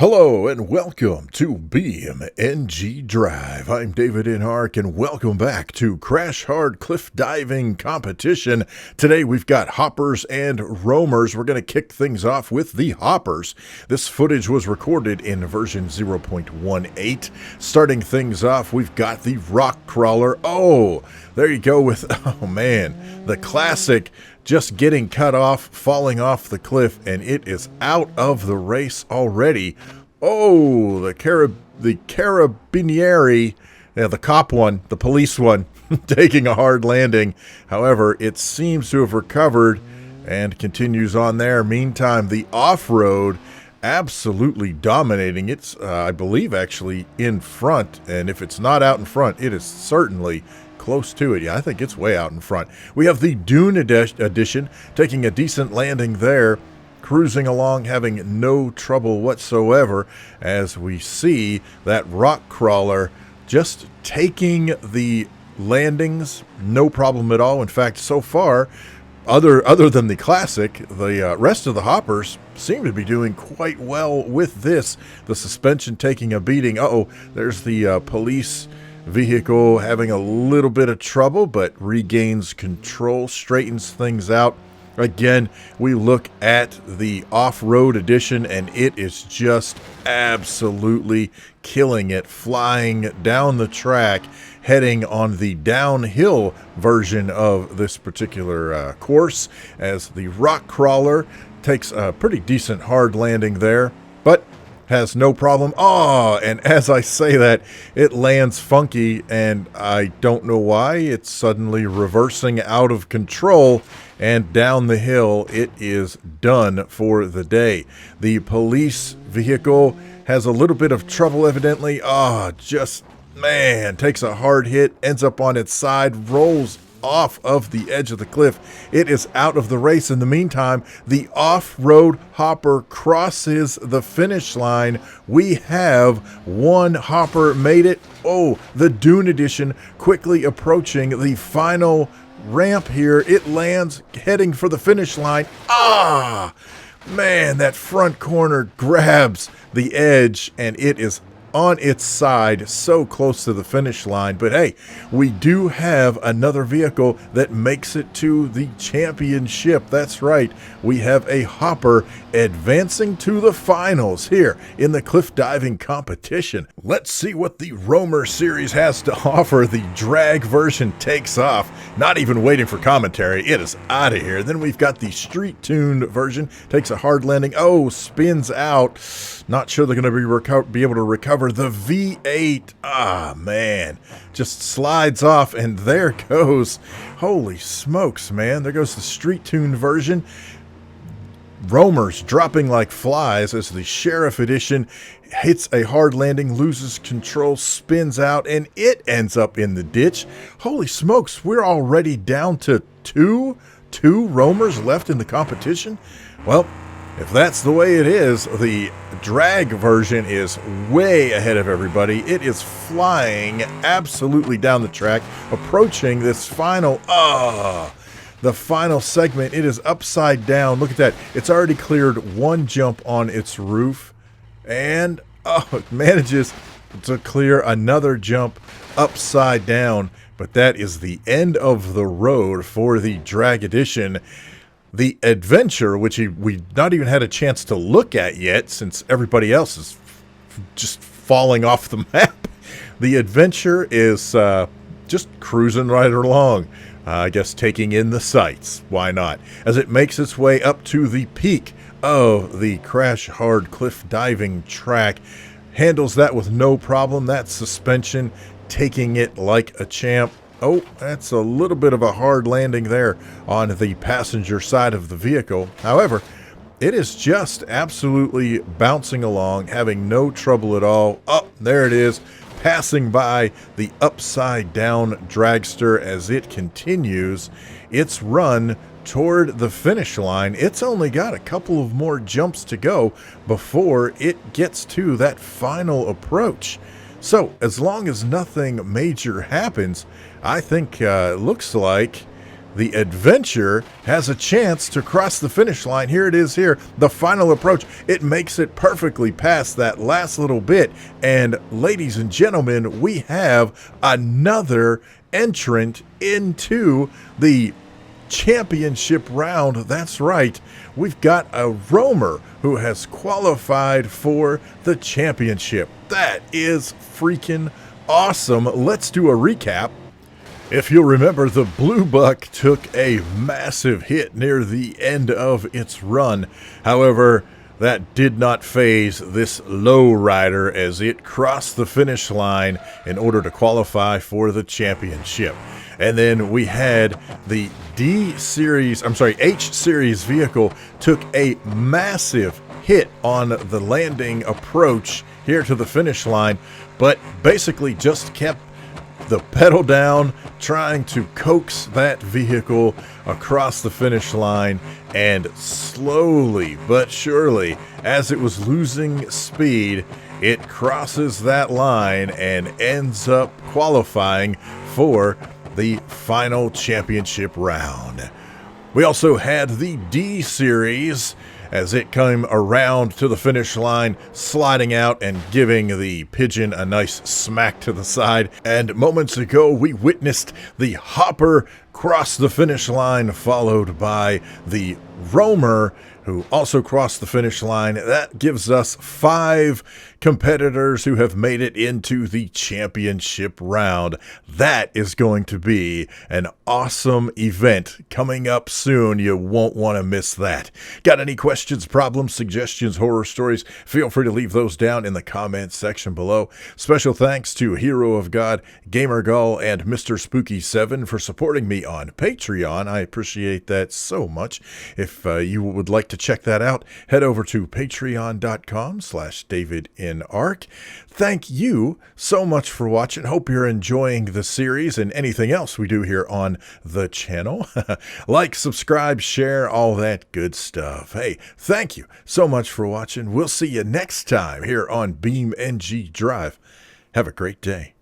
Hello and welcome to BeamNG Drive. I'm davidinark and welcome back to Crash Hard Cliff Diving Competition. Today we've got hoppers and roamers. We're going to kick things off with the hoppers. This footage was recorded in version 0.18. Starting things off, we've got the rock crawler. Oh, there you go with, oh man, the classic just getting cut off, falling off the cliff, and it is out of the race already. Oh, the carabinieri, the cop one, the police one, taking a hard landing. However, it seems to have recovered and continues on there. Meantime, the off-road absolutely dominating. It's, I believe, actually in front, and if it's not out in front, it is certainly close to it. Yeah, I think it's way out in front. We have the Dune edition taking a decent landing there, cruising along, having no trouble whatsoever, as we see that rock crawler just taking the landings, no problem at all. In fact, so far, other than the classic, the rest of the hoppers seem to be doing quite well with this. The suspension taking a beating. Uh-oh, there's the police vehicle having a little bit of trouble, but regains control, straightens things out. Again, we look at the off-road edition, and it is just absolutely killing it, flying down the track, heading on the downhill version of this particular course, as the rock crawler takes a pretty decent hard landing there, but has no problem. Oh, and as I say that, it lands funky, and I don't know why. It's suddenly reversing out of control, and down the hill, it is done for the day. The police vehicle has a little bit of trouble, evidently. Just, man, takes a hard hit, ends up on its side, rolls off of the edge of the cliff. It is out of the race. In the meantime, the off-road hopper crosses the finish line. We have one hopper made it. Oh, the Dune edition quickly approaching the final ramp here. It lands, heading for the finish line. Man, that front corner grabs the edge, and it is on its side, so close to the finish line. But hey, we do have another vehicle that makes it to the championship. That's right, we have a hopper advancing to the finals here in the cliff diving competition. Let's see what the roamer series has to offer. The drag version takes off, not even waiting for commentary. It is out of here. Then we've got the street tuned version, takes a hard landing. Oh, spins out. Not sure they're going to be able to recover. The V8, man, just slides off, and there goes. Holy smokes, man. There goes the street tuned version. Roamers dropping like flies as the Sheriff edition hits a hard landing, loses control, spins out, and it ends up in the ditch. Holy smokes, we're already down to two roamers left in the competition. Well, if that's the way it is, the drag version is way ahead of everybody. It is flying absolutely down the track, approaching this final, the final segment. It is upside down. Look at that. It's already cleared one jump on its roof, and it manages to clear another jump upside down. But that is the end of the road for the drag edition. The adventure, which we've not even had a chance to look at yet since everybody else is just falling off the map. The adventure is just cruising right along, I guess taking in the sights. Why not? As it makes its way up to the peak of the Crash Hard Cliff Diving track, handles that with no problem. That suspension taking it like a champ. Oh, that's a little bit of a hard landing there on the passenger side of the vehicle. However, it is just absolutely bouncing along, having no trouble at all. Oh, there it is, passing by the upside down dragster as it continues its run toward the finish line. It's only got a couple of more jumps to go before it gets to that final approach. So, as long as nothing major happens, I think it looks like the adventure has a chance to cross the finish line. Here it is here, the final approach. It makes it perfectly past that last little bit. And ladies and gentlemen, we have another entrant into the championship round. That's right. We've got a roamer who has qualified for the championship. That is freaking awesome. Let's do a recap. If you'll remember, the Blue Buck took a massive hit near the end of its run. However, that did not faze this low rider as it crossed the finish line in order to qualify for the championship. And then we had the H Series vehicle took a massive hit on the landing approach here to the finish line, but basically just kept the pedal down, trying to coax that vehicle across the finish line, and slowly but surely, as it was losing speed, it crosses that line and ends up qualifying for the final championship round. We also had the D Series as it came around to the finish line, sliding out and giving the Pigeon a nice smack to the side. And moments ago, we witnessed the Hopper cross the finish line, followed by the Roamer, who also crossed the finish line. That gives us 5 competitors who have made it into the championship round. That is going to be an awesome event coming up soon. You won't want to miss that. Got any questions, problems, suggestions, horror stories? Feel free to leave those down in the comments section below. Special thanks to Hero of God, GamerGull, and Mr. Spooky7 for supporting me on Patreon. I appreciate that so much. If you would like to check that out, head over to patreon.com/davidinark. Thank you so much for watching. Hope you're enjoying the series and anything else we do here on the channel. Like, subscribe, share, all that good stuff. Hey, thank you so much for watching. We'll see you next time here on BeamNG Drive. Have a great day.